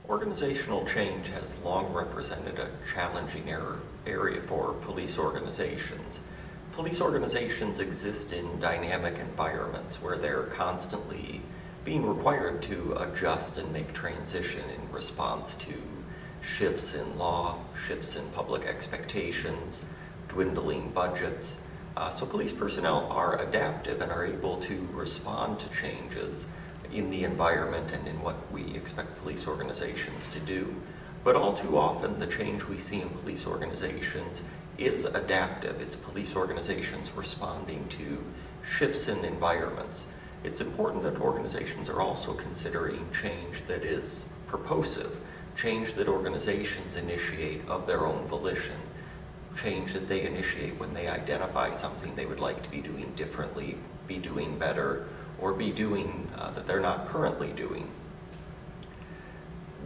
Organizational change has long represented a challenging area for police organizations. Police organizations exist in dynamic environments where they're constantly being required to adjust and make transition in response to shifts in law, shifts in public expectations, dwindling budgets. So police personnel are adaptive and are able to respond to changes in the environment and in what we expect police organizations to do. But all too often, the change we see in police organizations is adaptive. It's police organizations responding to shifts in environments. It's important that organizations are also considering change that is purposive, change that organizations initiate of their own volition, change that they initiate when they identify something they would like to be doing differently, be doing better, or be doing that they're not currently doing.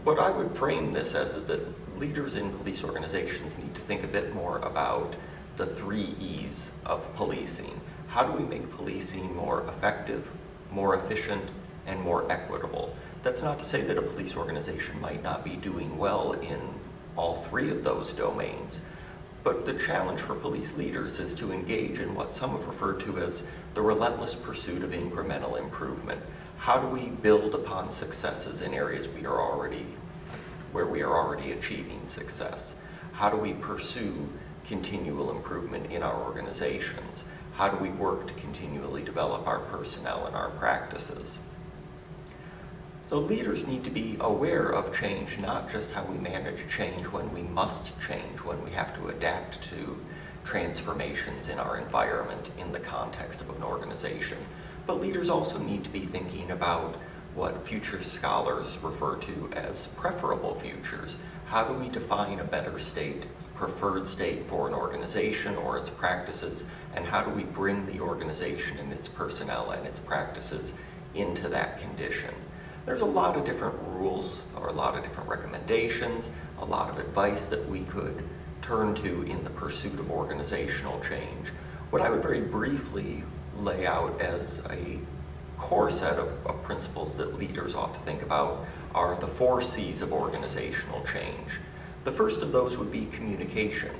What I would frame this as is that leaders in police organizations need to think a bit more about the 3 E's of policing. How do we make policing more effective, more efficient, and more equitable? That's not to say that a police organization might not be doing well in all 3 of those domains, but the challenge for police leaders is to engage in what some have referred to as the relentless pursuit of incremental improvement. How do we build upon successes in areas where we are already achieving success? How do we pursue continual improvement in our organizations? How do we work to continually develop our personnel and our practices? So leaders need to be aware of change, not just how we manage change when we must change, when we have to adapt to transformations in our environment in the context of an organization. But leaders also need to be thinking about what future scholars refer to as preferable futures. How do we define a better state, preferred state for an organization or its practices, and how do we bring the organization and its personnel and its practices into that condition? There's a lot of different rules or a lot of different recommendations, a lot of advice that we could turn to in the pursuit of organizational change. What I would very briefly lay out as a core set of principles that leaders ought to think about are the 4 C's of organizational change. The first of those would be communication.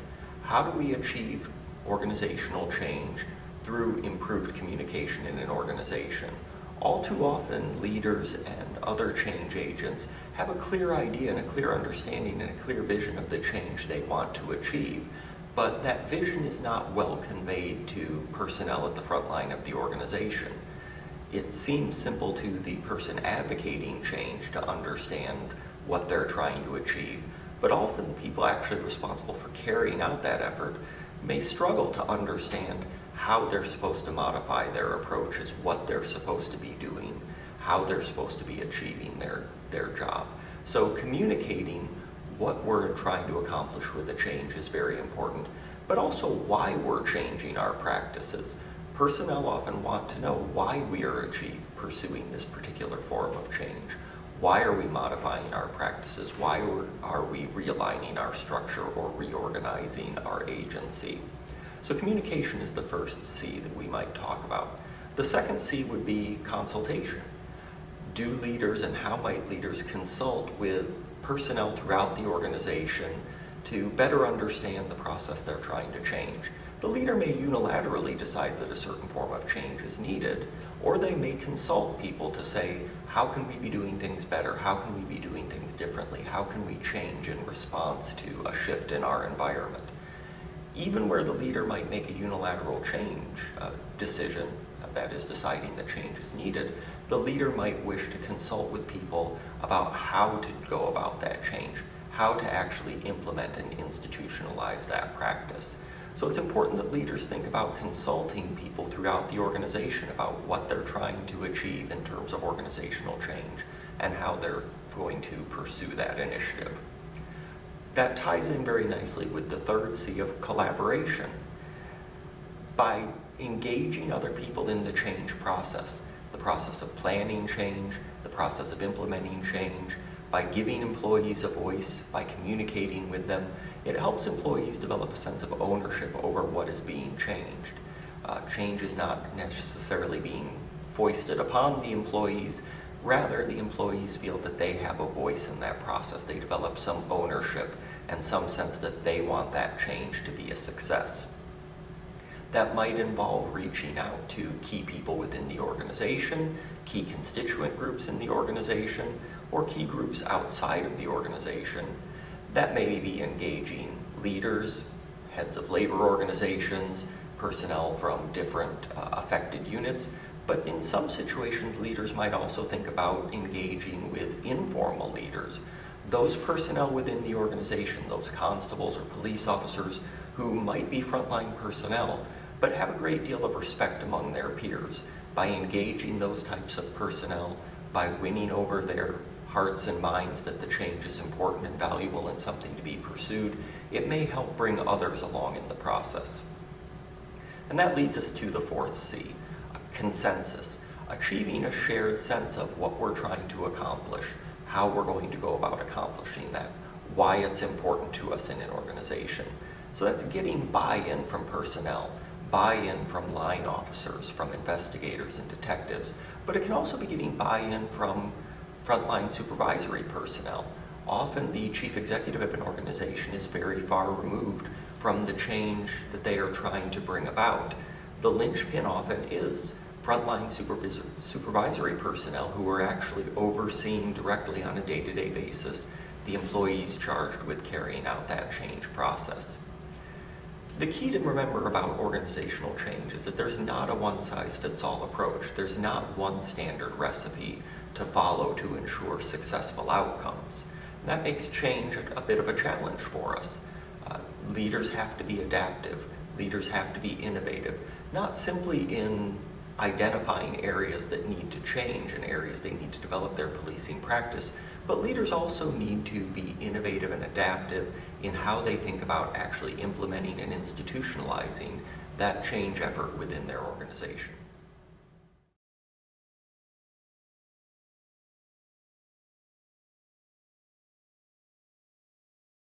How do we achieve organizational change through improved communication in an organization? All too often, leaders and other change agents have a clear idea and a clear understanding and a clear vision of the change they want to achieve, but that vision is not well conveyed to personnel at the front line of the organization. It seems simple to the person advocating change to understand what they're trying to achieve, but often the people actually responsible for carrying out that effort may struggle to understand how they're supposed to modify their approaches, what they're supposed to be doing, how they're supposed to be achieving their job. So communicating what we're trying to accomplish with the change is very important, but also why we're changing our practices. Personnel often want to know why we are pursuing this particular form of change. Why are we modifying our practices? Why are we realigning our structure or reorganizing our agency? So communication is the first C that we might talk about. The second C would be consultation. Do leaders and how might leaders consult with personnel throughout the organization to better understand the process they're trying to change? The leader may unilaterally decide that a certain form of change is needed, or they may consult people to say, how can we be doing things better? How can we be doing things differently? How can we change in response to a shift in our environment? Even where the leader might make a unilateral change decision, that is deciding that change is needed, the leader might wish to consult with people about how to go about that change, how to actually implement and institutionalize that practice. So it's important that leaders think about consulting people throughout the organization about what they're trying to achieve in terms of organizational change and how they're going to pursue that initiative. That ties in very nicely with the third C of collaboration. By engaging other people in the change process, the process of planning change, the process of implementing change, by giving employees a voice, by communicating with them, it helps employees develop a sense of ownership over what is being changed. Change is not necessarily being foisted upon the employees. Rather, the employees feel that they have a voice in that process. They develop some ownership and some sense that they want that change to be a success. That might involve reaching out to key people within the organization, key constituent groups in the organization, or key groups outside of the organization. That may be engaging leaders, heads of labor organizations, personnel from different affected units, but in some situations, leaders might also think about engaging with informal leaders, those personnel within the organization, those constables or police officers who might be frontline personnel, but have a great deal of respect among their peers. By engaging those types of personnel, by winning over their hearts and minds that the change is important and valuable and something to be pursued, it may help bring others along in the process. And that leads us to the fourth C, consensus, achieving a shared sense of what we're trying to accomplish, how we're going to go about accomplishing that, why it's important to us in an organization. So that's getting buy-in from personnel, buy-in from line officers, from investigators and detectives, but it can also be getting buy-in from frontline supervisory personnel. Often the chief executive of an organization is very far removed from the change that they are trying to bring about. The linchpin often is frontline supervisory personnel who are actually overseeing directly on a day-to-day basis the employees charged with carrying out that change process. The key to remember about organizational change is that there's not a one-size-fits-all approach. There's not one standard recipe to follow to ensure successful outcomes. And that makes change a bit of a challenge for us. Leaders have to be adaptive. Leaders have to be innovative, not simply in identifying areas that need to change and areas they need to develop their policing practice, but leaders also need to be innovative and adaptive in how they think about actually implementing and institutionalizing that change effort within their organization.